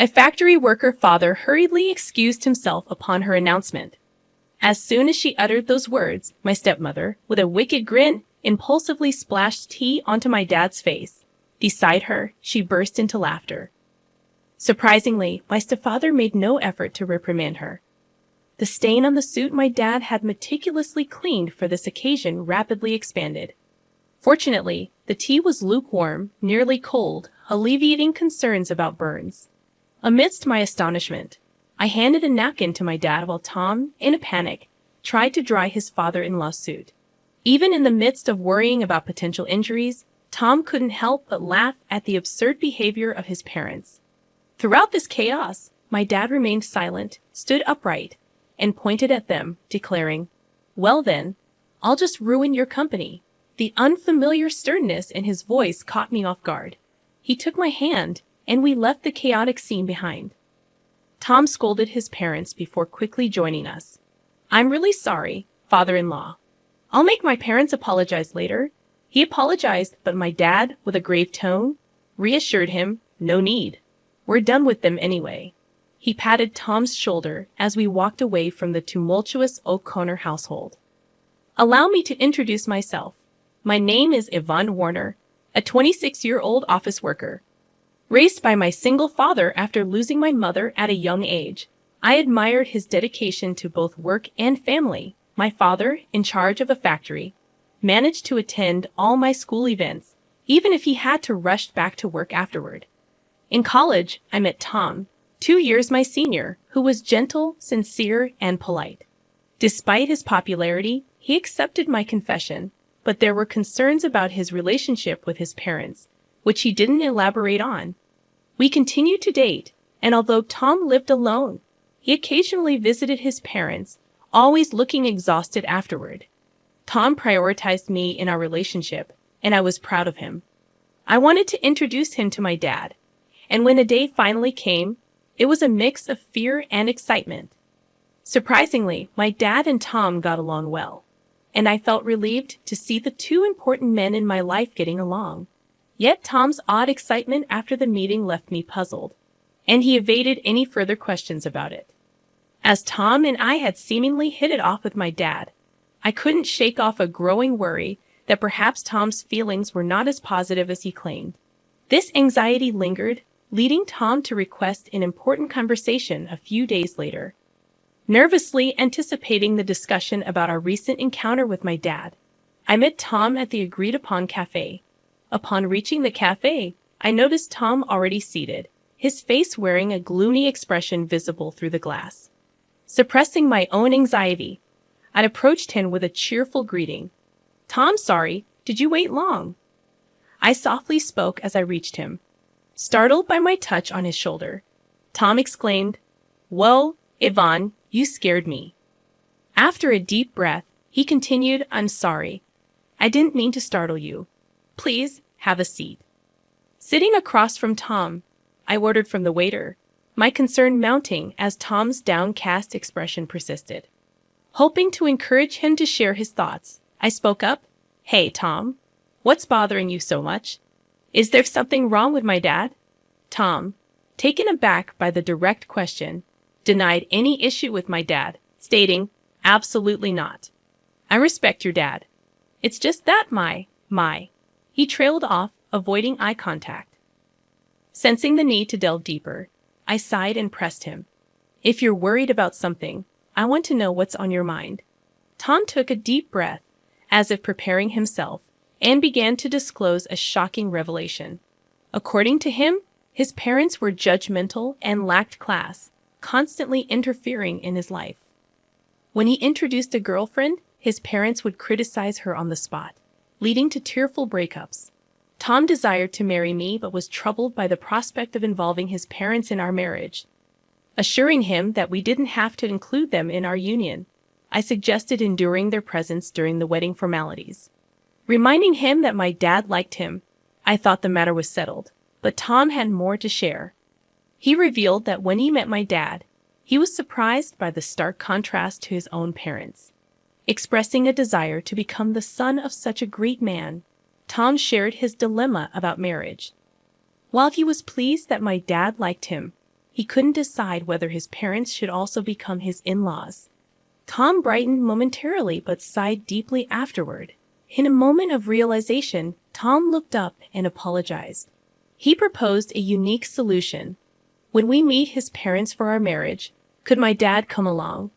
A factory worker father hurriedly excused himself upon her announcement. As soon as she uttered those words, my stepmother, with a wicked grin, impulsively splashed tea onto my dad's face. Beside her, she burst into laughter. Surprisingly, my stepfather made no effort to reprimand her. The stain on the suit my dad had meticulously cleaned for this occasion rapidly expanded. Fortunately, the tea was lukewarm, nearly cold, alleviating concerns about burns. Amidst my astonishment, I handed a napkin to my dad while Tom, in a panic, tried to dry his father-in-law's suit. Even in the midst of worrying about potential injuries, Tom couldn't help but laugh at the absurd behavior of his parents. Throughout this chaos, my dad remained silent, stood upright, and pointed at them, declaring, "Well then, I'll just ruin your company." The unfamiliar sternness in his voice caught me off guard. He took my hand, and we left the chaotic scene behind. Tom scolded his parents before quickly joining us. "I'm really sorry, father-in-law. I'll make my parents apologize later." He apologized, but my dad, with a grave tone, reassured him, "No need. We're done with them anyway." He patted Tom's shoulder as we walked away from the tumultuous O'Connor household. Allow me to introduce myself. My name is Yvonne Warner, a 26-year-old office worker. Raised by my single father after losing my mother at a young age, I admired his dedication to both work and family. My father, in charge of a factory, managed to attend all my school events, even if he had to rush back to work afterward. In college, I met Tom, 2 years my senior, who was gentle, sincere, and polite. Despite his popularity, he accepted my confession, but there were concerns about his relationship with his parents, which he didn't elaborate on. We continued to date, and although Tom lived alone, he occasionally visited his parents, always looking exhausted afterward. Tom prioritized me in our relationship, and I was proud of him. I wanted to introduce him to my dad, and when the day finally came, it was a mix of fear and excitement. Surprisingly, my dad and Tom got along well, and I felt relieved to see the two important men in my life getting along. Yet Tom's odd excitement after the meeting left me puzzled, and he evaded any further questions about it. As Tom and I had seemingly hit it off with my dad, I couldn't shake off a growing worry that perhaps Tom's feelings were not as positive as he claimed. This anxiety lingered, leading Tom to request an important conversation a few days later. Nervously anticipating the discussion about our recent encounter with my dad, I met Tom at the agreed-upon cafe. Upon reaching the cafe, I noticed Tom already seated, his face wearing a gloomy expression visible through the glass. Suppressing my own anxiety, I approached him with a cheerful greeting. "Tom, sorry, did you wait long?" I softly spoke as I reached him. Startled by my touch on his shoulder, Tom exclaimed, "Whoa, Yvonne, you scared me." After a deep breath, he continued, "I'm sorry. I didn't mean to startle you. Please, have a seat." Sitting across from Tom, I ordered from the waiter, my concern mounting as Tom's downcast expression persisted. Hoping to encourage him to share his thoughts, I spoke up, "Hey, Tom, what's bothering you so much? Is there something wrong with my dad?" Tom, taken aback by the direct question, denied any issue with my dad, stating, "Absolutely not. I respect your dad. It's just that my. He trailed off, avoiding eye contact. Sensing the need to delve deeper, I sighed and pressed him. "If you're worried about something, I want to know what's on your mind." Tom took a deep breath, as if preparing himself, and began to disclose a shocking revelation. According to him, his parents were judgmental and lacked class, constantly interfering in his life. When he introduced a girlfriend, his parents would criticize her on the spot, leading to tearful breakups. Tom desired to marry me but was troubled by the prospect of involving his parents in our marriage. Assuring him that we didn't have to include them in our union, I suggested enduring their presence during the wedding formalities. Reminding him that my dad liked him, I thought the matter was settled, but Tom had more to share. He revealed that when he met my dad, he was surprised by the stark contrast to his own parents. Expressing a desire to become the son of such a great man, Tom shared his dilemma about marriage. While he was pleased that my dad liked him, he couldn't decide whether his parents should also become his in-laws. Tom brightened momentarily but sighed deeply afterward. In a moment of realization, Tom looked up and apologized. He proposed a unique solution. When we meet his parents for our marriage, could my dad come along?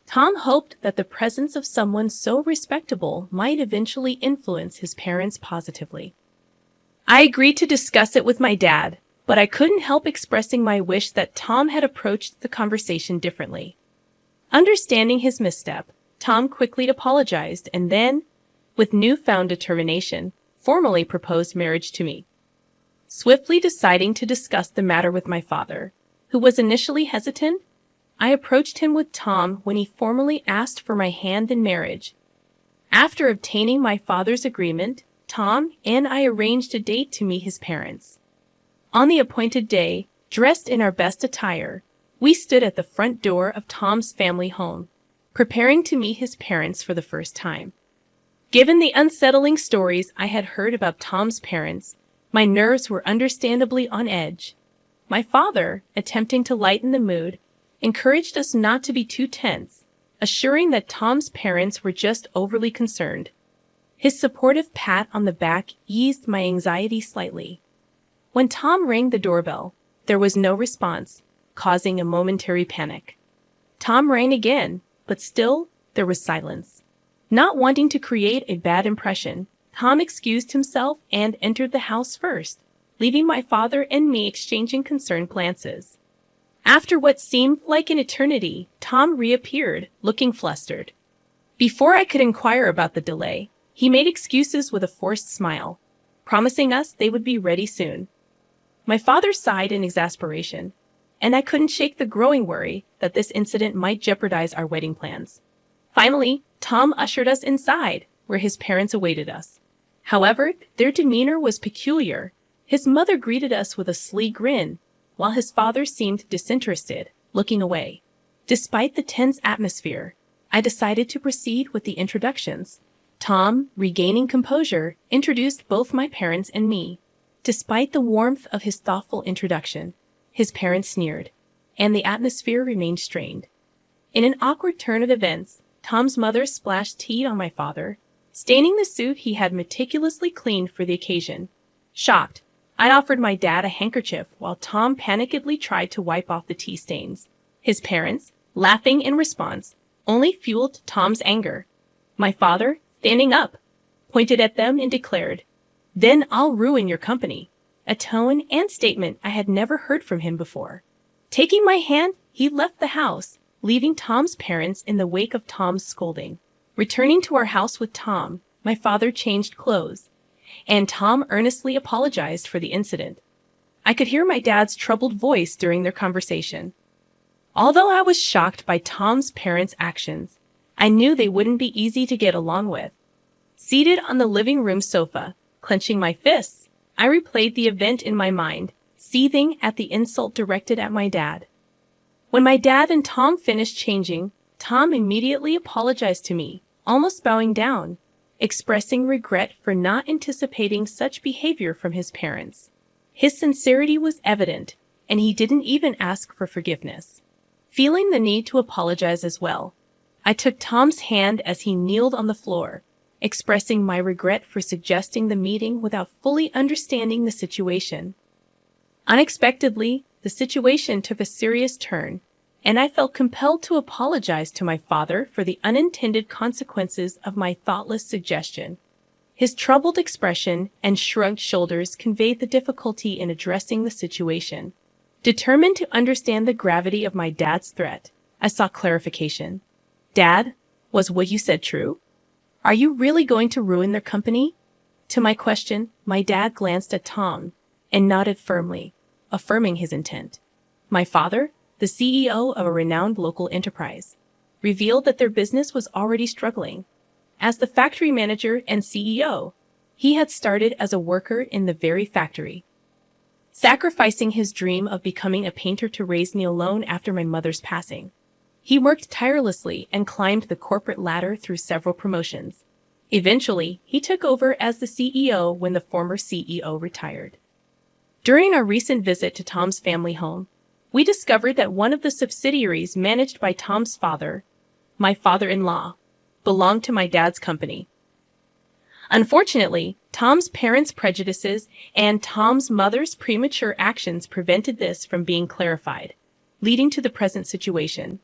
Tom hoped that the presence of someone so respectable might eventually influence his parents positively. I agreed to discuss it with my dad, but I couldn't help expressing my wish that Tom had approached the conversation differently. Understanding his misstep, Tom quickly apologized and then, with newfound determination, formally proposed marriage to me. Swiftly deciding to discuss the matter with my father, who was initially hesitant, I approached him with Tom when he formally asked for my hand in marriage. After obtaining my father's agreement, Tom and I arranged a date to meet his parents. On the appointed day, dressed in our best attire, we stood at the front door of Tom's family home, preparing to meet his parents for the first time. Given the unsettling stories I had heard about Tom's parents, my nerves were understandably on edge. My father, attempting to lighten the mood, encouraged us not to be too tense, assuring that Tom's parents were just overly concerned. His supportive pat on the back eased my anxiety slightly. When Tom rang the doorbell, there was no response, causing a momentary panic. Tom rang again, but still, there was silence. Not wanting to create a bad impression, Tom excused himself and entered the house first, leaving my father and me exchanging concerned glances. After what seemed like an eternity, Tom reappeared, looking flustered. Before I could inquire about the delay, he made excuses with a forced smile, promising us they would be ready soon. My father sighed in exasperation, and I couldn't shake the growing worry that this incident might jeopardize our wedding plans. Finally, Tom ushered us inside, where his parents awaited us. However, their demeanor was peculiar. His mother greeted us with a sly grin, while his father seemed disinterested, looking away. Despite the tense atmosphere, I decided to proceed with the introductions. Tom, regaining composure, introduced both my parents and me. Despite the warmth of his thoughtful introduction, his parents sneered, and the atmosphere remained strained. In an awkward turn of events, Tom's mother splashed tea on my father, staining the suit he had meticulously cleaned for the occasion. Shocked, I offered my dad a handkerchief while Tom panickedly tried to wipe off the tea stains. His parents, laughing in response, only fueled Tom's anger. My father, standing up, pointed at them and declared, "Then I'll ruin your company," a tone and statement I had never heard from him before. Taking my hand, he left the house, leaving Tom's parents in the wake of Tom's scolding. Returning to our house with Tom, my father changed clothes, and Tom earnestly apologized for the incident. I could hear my dad's troubled voice during their conversation. Although I was shocked by Tom's parents' actions, I knew they wouldn't be easy to get along with. Seated on the living room sofa, clenching my fists, I replayed the event in my mind, seething at the insult directed at my dad. When my dad and Tom finished changing, Tom immediately apologized to me, almost bowing down, expressing regret for not anticipating such behavior from his parents. His sincerity was evident, and he didn't even ask for forgiveness. Feeling the need to apologize as well, I took Tom's hand as he kneeled on the floor, expressing my regret for suggesting the meeting without fully understanding the situation. Unexpectedly, the situation took a serious turn, and I felt compelled to apologize to my father for the unintended consequences of my thoughtless suggestion. His troubled expression and shrugged shoulders conveyed the difficulty in addressing the situation. Determined to understand the gravity of my dad's threat, I sought clarification. "Dad, was what you said true? Are you really going to ruin their company?" To my question, my dad glanced at Tom and nodded firmly, affirming his intent. My father, the CEO of a renowned local enterprise, revealed that their business was already struggling. As the factory manager and CEO, he had started as a worker in the very factory, sacrificing his dream of becoming a painter to raise me alone after my mother's passing. He worked tirelessly and climbed the corporate ladder through several promotions. Eventually, he took over as the CEO when the former CEO retired. During our recent visit to Tom's family home, we discovered that one of the subsidiaries managed by Tom's father, my father-in-law, belonged to my dad's company. Unfortunately, Tom's parents' prejudices and Tom's mother's premature actions prevented this from being clarified, leading to the present situation.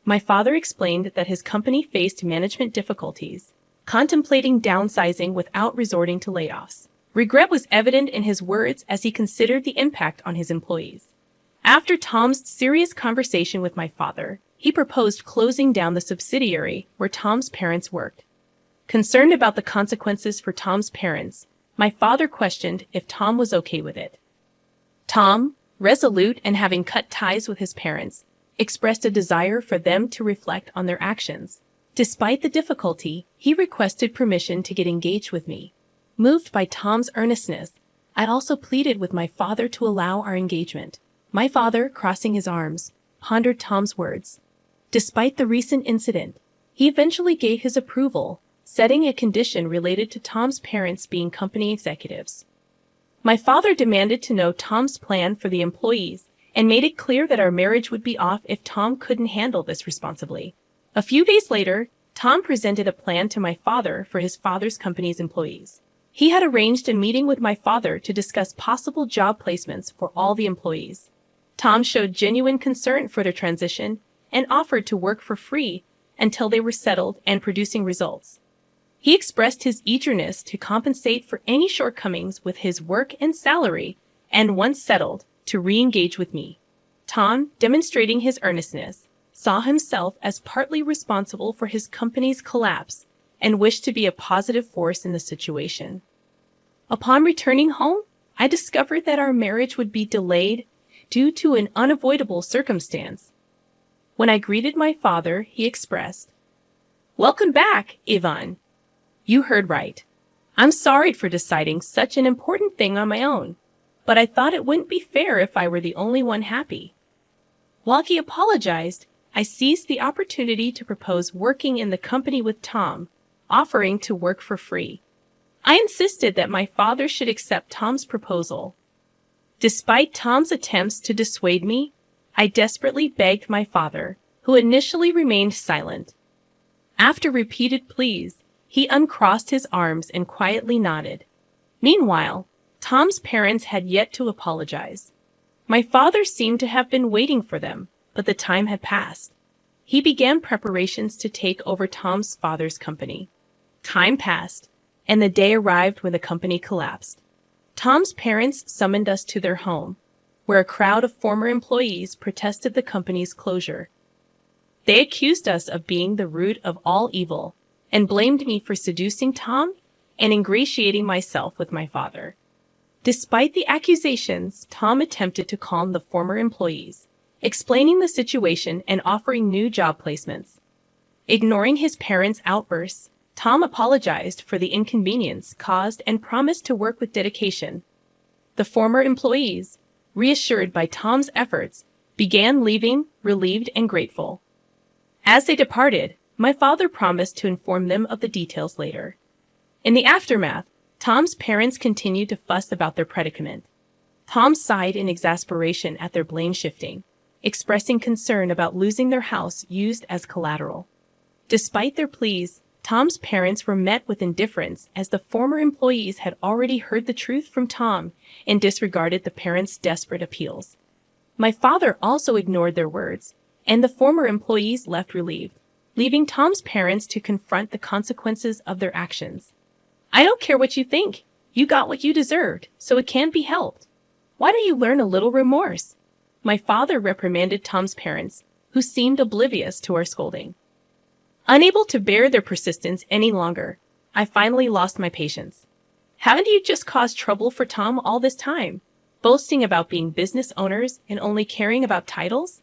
My father explained that his company faced management difficulties, contemplating downsizing without resorting to layoffs. Regret was evident in his words as he considered the impact on his employees. After Tom's serious conversation with my father, he proposed closing down the subsidiary where Tom's parents worked. Concerned about the consequences for Tom's parents, my father questioned if Tom was okay with it. Tom, resolute and having cut ties with his parents, expressed a desire for them to reflect on their actions. Despite the difficulty, he requested permission to get engaged with me. Moved by Tom's earnestness, I also pleaded with my father to allow our engagement. My father, crossing his arms, pondered Tom's words. Despite the recent incident, he eventually gave his approval, setting a condition related to Tom's parents being company executives. My father demanded to know Tom's plan for the employees and made it clear that our marriage would be off if Tom couldn't handle this responsibly. A few days later, Tom presented a plan to my father for his father's company's employees. He had arranged a meeting with my father to discuss possible job placements for all the employees. Tom showed genuine concern for their transition and offered to work for free until they were settled and producing results. He expressed his eagerness to compensate for any shortcomings with his work and salary, and once settled, to re-engage with me. Tom, demonstrating his earnestness, saw himself as partly responsible for his company's collapse and wished to be a positive force in the situation. Upon returning home, I discovered that our marriage would be delayed due to an unavoidable circumstance. When I greeted my father, he expressed, "Welcome back, Ivan. You heard right. I'm sorry for deciding such an important thing on my own, but I thought it wouldn't be fair if I were the only one happy." While he apologized, I seized the opportunity to propose working in the company with Tom, offering to work for free. I insisted that my father should accept Tom's proposal. Despite Tom's attempts to dissuade me, I desperately begged my father, who initially remained silent. After repeated pleas, he uncrossed his arms and quietly nodded. Meanwhile, Tom's parents had yet to apologize. My father seemed to have been waiting for them, but the time had passed. He began preparations to take over Tom's father's company. Time passed, and the day arrived when the company collapsed. Tom's parents summoned us to their home, where a crowd of former employees protested the company's closure. They accused us of being the root of all evil and blamed me for seducing Tom and ingratiating myself with my father. Despite the accusations, Tom attempted to calm the former employees, explaining the situation and offering new job placements. Ignoring his parents' outbursts, Tom apologized for the inconvenience caused and promised to work with dedication. The former employees, reassured by Tom's efforts, began leaving, relieved and grateful. As they departed, my father promised to inform them of the details later. In the aftermath, Tom's parents continued to fuss about their predicament. Tom sighed in exasperation at their blame shifting, expressing concern about losing their house used as collateral. Despite their pleas, Tom's parents were met with indifference as the former employees had already heard the truth from Tom and disregarded the parents' desperate appeals. My father also ignored their words, and the former employees left relieved, leaving Tom's parents to confront the consequences of their actions. "I don't care what you think. You got what you deserved, so it can't be helped. Why don't you learn a little remorse?" My father reprimanded Tom's parents, who seemed oblivious to our scolding. Unable to bear their persistence any longer, I finally lost my patience. "Haven't you just caused trouble for Tom all this time, boasting about being business owners and only caring about titles?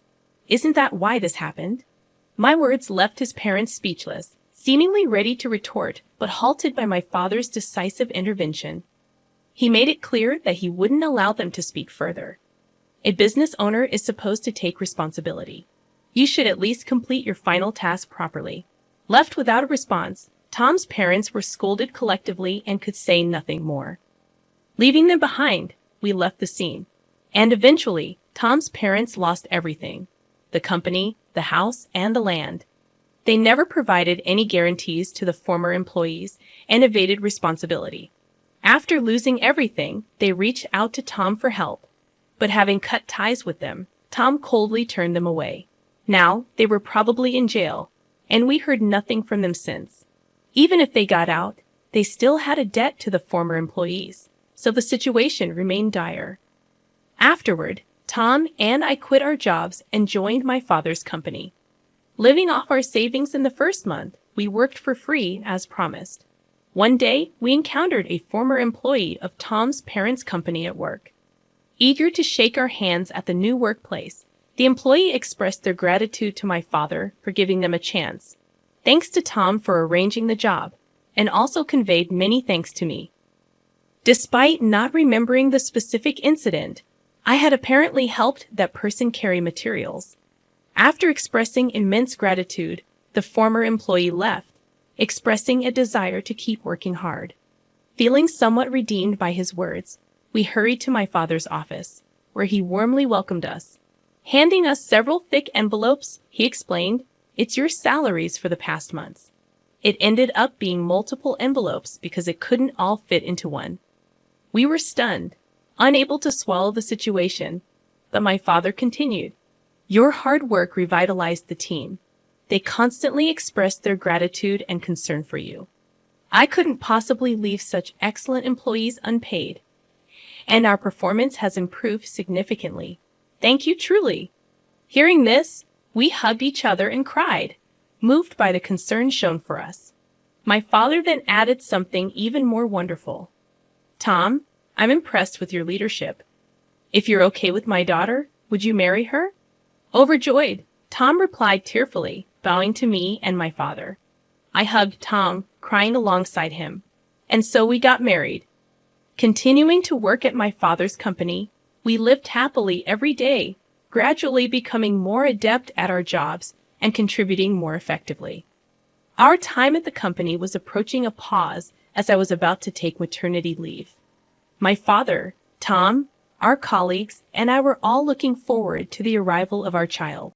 Isn't that why this happened?" My words left his parents speechless, seemingly ready to retort, but halted by my father's decisive intervention. He made it clear that he wouldn't allow them to speak further. A business owner is supposed to take responsibility. You should at least complete your final task properly. Left without a response, Tom's parents were scolded collectively and could say nothing more. Leaving them behind, we left the scene, and eventually, Tom's parents lost everything: the company, the house, and the land. They never provided any guarantees to the former employees and evaded responsibility. After losing everything, they reached out to Tom for help, but having cut ties with them, Tom coldly turned them away. Now, they were probably in jail, and we heard nothing from them since. Even if they got out, they still had a debt to the former employees, so the situation remained dire. Afterward, Tom and I quit our jobs and joined my father's company. Living off our savings in the first month, we worked for free as promised. One day, we encountered a former employee of Tom's parents' company at work. Eager to shake our hands at the new workplace, the employee expressed their gratitude to my father for giving them a chance. Thanks to Tom for arranging the job, and also conveyed many thanks to me. Despite not remembering the specific incident, I had apparently helped that person carry materials. After expressing immense gratitude, the former employee left, expressing a desire to keep working hard. Feeling somewhat redeemed by his words, we hurried to my father's office, where he warmly welcomed us. Handing us several thick envelopes, he explained, "It's your salaries for the past months." It ended up being multiple envelopes because it couldn't all fit into one. We were stunned, unable to swallow the situation, but my father continued, "Your hard work revitalized the team. They constantly expressed their gratitude and concern for you. I couldn't possibly leave such excellent employees unpaid, and our performance has improved significantly. Thank you truly." Hearing this, we hugged each other and cried, moved by the concern shown for us. My father then added something even more wonderful. "Tom, I'm impressed with your leadership. If you're okay with my daughter, would you marry her?" Overjoyed, Tom replied tearfully, bowing to me and my father. I hugged Tom, crying alongside him. And so we got married. Continuing to work at my father's company, we lived happily every day, gradually becoming more adept at our jobs and contributing more effectively. Our time at the company was approaching a pause as I was about to take maternity leave. My father, Tom, our colleagues, and I were all looking forward to the arrival of our child.